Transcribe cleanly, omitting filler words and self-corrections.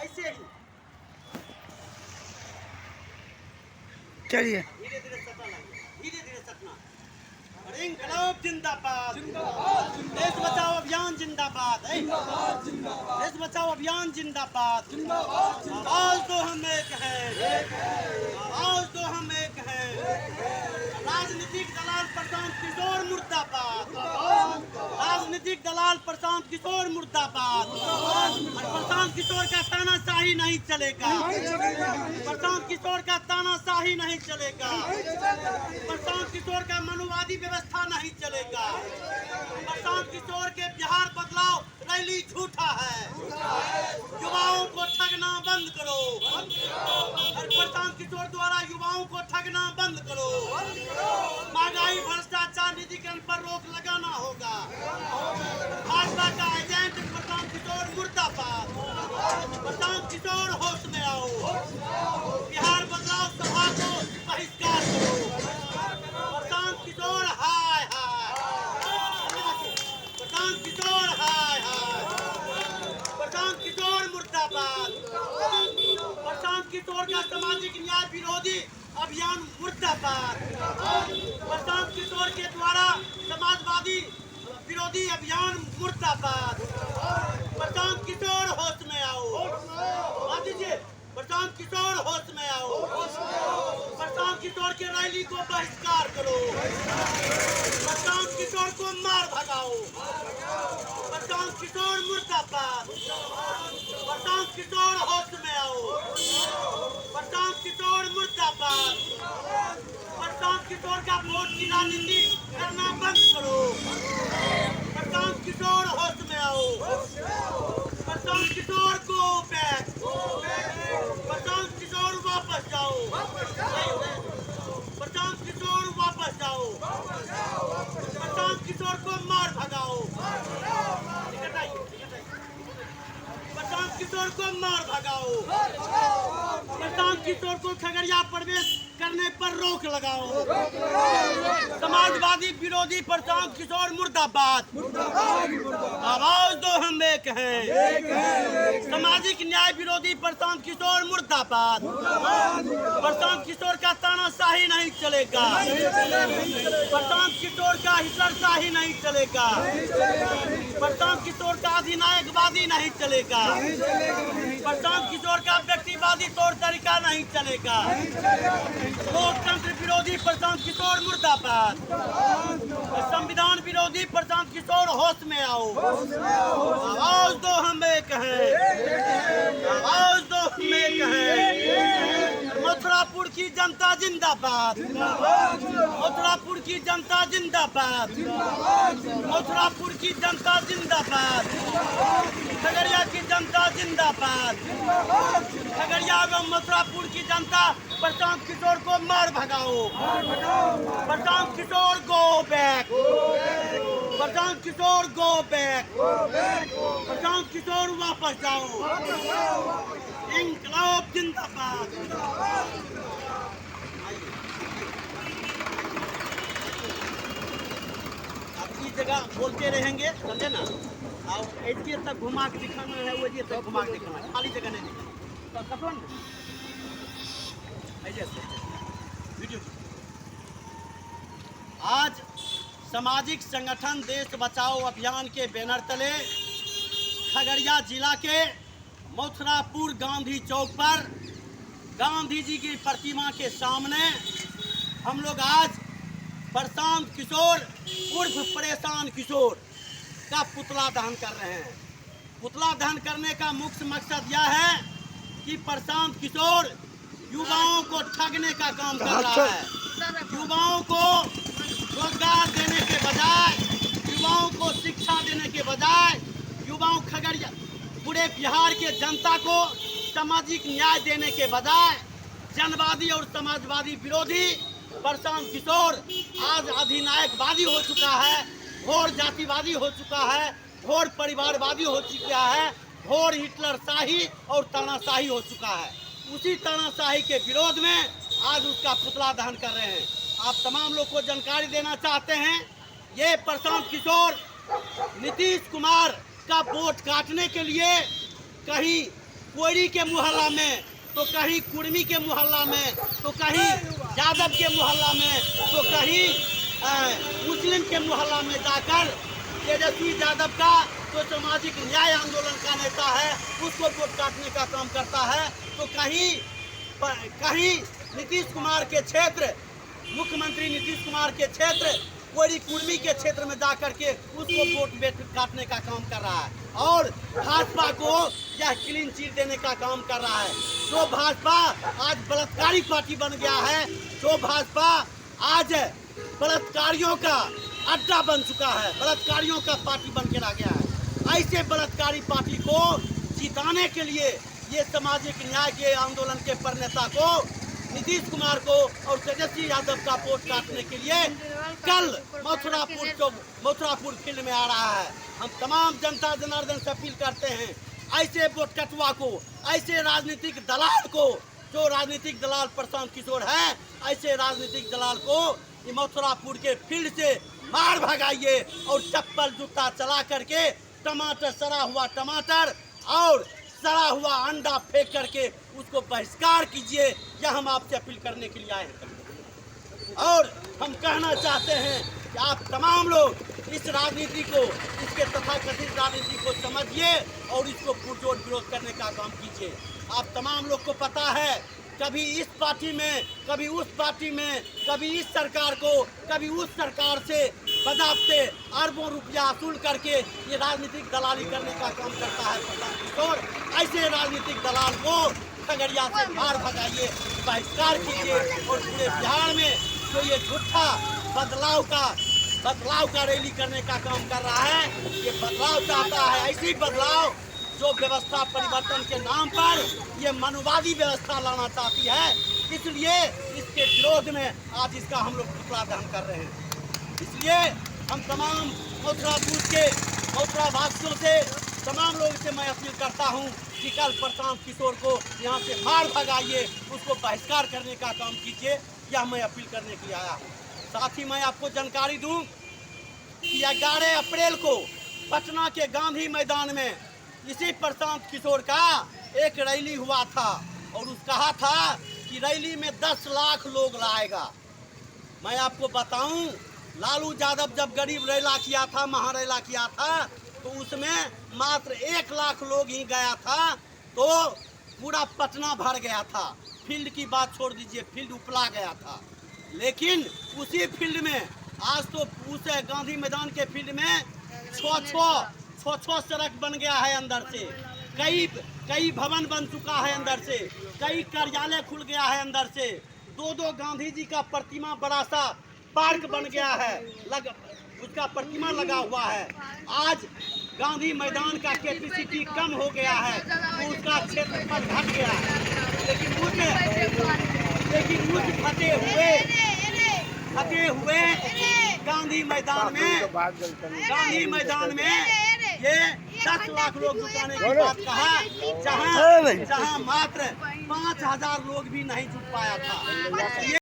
ऐसे ही चलिए धीरे धीरे सटना लगे, धीरे धीरे सटना। और इंकलाब जिंदाबाद, देश बचाओ अभियान जिंदाबाद, देश बचाओ अभियान जिंदाबाद। आवाज तो हम एक है, आवाज तो हम एक है। राजनीतिक दलाल प्रशांत किशोर मुर्दाबाद, राजनीतिक दलाल प्रशांत किशोर मुर्दाबाद। और प्रशांत किशोर का तानाशाही नहीं चलेगा, प्रशांत किशोर का तानाशाही नहीं चलेगा, प्रशांत किशोर का मनुवादी व्यवस्था नहीं चलेगा। प्रशांत किशोर के बिहार बदलाव रैली झूठा है, युवाओं को ठगना बंद करो। और प्रशांत किशोर द्वारा युवाओं को ठगना बंद करो। महंगाई, भ्रष्टाचार, निजीकरण पर रोक लगाना होगा। भाजपा का एजेंट प्रशांत किशोर मुर्दाबाद। प्रशांत किशोर होश में आओ, बिहार बदलाव सभा को बहिष्कार करो। प्रशांत किशोर हाय हाय, प्रशांत किशोर हाय हाय, प्रशांत किशोर मुर्दाबाद। प्रशांत किशोर का सामाजिक न्याय विरोधी अभियान मुर्दाबाद। प्रशांत किशोर के द्वारा समाजवादी विरोधी अभियान मुर्दाबाद। प्रशांत किशोर होश में आओ, बात दीजिए, प्रशांत किशोर होश में आओ। प्रशांत किशोर के रैली को बहिष्कार करो, प्रशांत किशोर को मार भगाओ। प्रशांत किशोर मुर्दाबाद, प्रशांत किशोर होश में आओ। प्रशांत किशोर मुर्दाबाद। प्रशांत किशोर का वोट की राजनीति करना बंद करो। प्रशांत किशोर होश में आओ। प्रशांत किशोर गो बैक, प्रशांत किशोर वापस जाओ, प्रशांत किशोर वापस जाओ। प्रशांत किशोर को मार भगाओ, प्रशांत किशोर को मार भगाओ। प्रशांत किशोर को खगड़िया प्रवेश करने पर रोक लगाओ। समाजवादी विरोधी प्रशांत किशोर मुर्दाबाद। आवाज दो हम एक हैं। सामाजिक न्याय विरोधी प्रशांत किशोर मुर्दाबाद। प्रशांत किशोर का तानाशाही नहीं चलेगा, प्रशांत किशोर का हिटलरशाही नहीं चलेगा, प्रशांत किशोर का अधिनायकवादी नहीं चलेगा, प्रशांत किशोर का व्यक्तिवादी तौर तरीका नहीं चलेगा। लोकतंत्र विरोधी प्रशांत किशोर मुर्दाबाद। संविधान विरोधी प्रशांत किशोर होश में आओ। आवाज दो हम एक हैं, आवाज दो हम एक हैं। मथुरापुर की जनता जिंदाबाद, मथुरापुर की जनता जिंदाबाद, मथुरापुर की जनता जिंदाबाद, खगड़िया की जनता जिंदाबाद। खगड़िया एवं मथुरापुर की जनता प्रशांत किशोर को मार भगाओ। Prashant Kishor go back, Prashant Kishor go back, Prashant Kishor वापस जाओ। इंकलाब जिंदाबाद। अब इस जगह बोलते रहेंगे, समझे ना। और ऐसे तक घुमा के दिखाना है, वो ये तक घुमा के दिखाना है, खाली जगह नहीं दिखाना। वीडियो आज सामाजिक संगठन देश बचाओ अभियान के बैनर तले खगड़िया जिला के मथुरापुर गांधी चौक पर गांधी जी की प्रतिमा के सामने हम लोग आज प्रशांत किशोर उर्फ परेशान किशोर का पुतला दहन कर रहे हैं। पुतला दहन करने का मुख्य मकसद यह है कि प्रशांत किशोर युवाओं को ठगने का काम कर रहा है। युवाओं को रोजगार देने के बजाय, युवाओं को शिक्षा देने के बजाय, युवाओं खगड़िया पूरे बिहार के जनता को सामाजिक न्याय देने के बजाय जनवादी और समाजवादी विरोधी प्रशांत किशोर आज अधिनायकवादी हो चुका है, घोर जातिवादी हो चुका है, घोर परिवारवादी हो चुका है, घोर हिटलरशाही और तानाशाही हो चुका है। उसी तानाशाही के विरोध में आज उसका पुतला दहन कर रहे हैं। आप तमाम लोग को जानकारी देना चाहते हैं, ये प्रशांत किशोर नीतीश कुमार का वोट काटने के लिए कहीं कोयरी के मोहल्ला में, तो कहीं कुर्मी के मोहल्ला में, तो कहीं यादव के मोहल्ला में, तो कहीं मुस्लिम के मोहल्ला में जाकर तेजस्वी यादव का जो सामाजिक न्याय आंदोलन का नेता है उसको वोट काटने का काम करता है। तो कहीं नीतीश कुमार के क्षेत्र, मुख्यमंत्री नीतीश कुमार के क्षेत्र कोयरी कुर्मी के क्षेत्र में जाकर के उसको वोट काटने का काम कर रहा है और भाजपा को यह क्लीन चिट देने का काम कर रहा है। जो भाजपा आज बलात्कारी पार्टी बन गया है, जो भाजपा आज बलात्कारियों का अड्डा बन चुका है, बलात्कारियों का पार्टी बन के रह गया है। ऐसे बलात्कारी पार्टी को जिताने के लिए ये सामाजिक न्याय के आंदोलन के प्रणेता को नीतीश कुमार को और तेजस्वी यादव का वोट काटने के लिए कल मथुरापुर फील्ड में आ रहा है। हम तमाम जनता जनार्दन से अपील करते हैं, ऐसे वोट कटुआ को, ऐसे राजनीतिक दलाल को, जो राजनीतिक दलाल प्रशांत किशोर है, ऐसे राजनीतिक दलाल को मथुरापुर के फील्ड से मार भगाइए और चप्पल जूता चला करके टमाटर, सड़ा हुआ टमाटर और सड़ा हुआ अंडा फेंक करके उसको बहिष्कार कीजिए। यह हम आपसे अपील करने के लिए आए हैं। और हम कहना चाहते हैं कि आप तमाम लोग इस राजनीति को, इसके तथाकथित राजनीति को समझिए और इसको पुरजोर विरोध करने का काम कीजिए। आप तमाम लोग को पता है, कभी इस पार्टी में, कभी उस पार्टी में, कभी इस सरकार को, कभी उस सरकार से बजाते अरबों रुपया वसूल करके ये राजनीतिक दलाली करने का काम करता है प्रशांत किशोर। ऐसे राजनीतिक दलाल को खगड़िया से बाहर भगाइए, बहिष्कार कीजिए और पूरे बिहार में जो ये झूठा बदलाव का रैली करने का काम कर रहा है, ये बदलाव चाहता है। ऐसी बदलाव जो व्यवस्था परिवर्तन के नाम पर ये मनुवादी व्यवस्था लाना चाहती है, इसलिए इसके विरोध में आज इसका हम लोग पुतला दहन कर रहे हैं। इसलिए हम तमाम मथुरा वासियों से, तमाम लोगों से मैं अपील करता हूं कि कल प्रशांत किशोर को यहां से मार भगाइए, उसको बहिष्कार करने का काम कीजिए। यह मैं अपील करने के लिए आया हूं। साथ ही मैं आपको जानकारी दूं कि 11 अप्रैल को पटना के गांधी मैदान में इसी प्रशांत किशोर का एक रैली हुआ था और उस कहा था कि रैली में 10 लाख लोग लाएगा। मैं आपको बताऊं, लालू यादव जब गरीब रैला किया था, महारैला किया था, तो उसमें मात्र 1 लाख लोग ही गया था, तो पूरा पटना भर गया था। फील्ड की बात छोड़ दीजिए, फील्ड उपला गया था। लेकिन उसी फील्ड में आज तो उस गांधी मैदान के फील्ड में छो सड़क बन गया है अंदर से, कई भवन बन चुका है अंदर से, कई कार्यालय खुल गया है अंदर से, 2 गांधी जी का प्रतिमा बड़ा सा पार्क बन गया है, उसका प्रतिमा लगा हुआ है। आज गांधी मैदान का कैपेसिटी कम हो गया है, तो उसका क्षेत्रफल घट गया है। लेकिन उस फटे हुए गांधी मैदान में ये 10 लाख लोग जुटाने की बात कहा, जहां मात्र 5000 लोग भी नहीं जुट पाया था।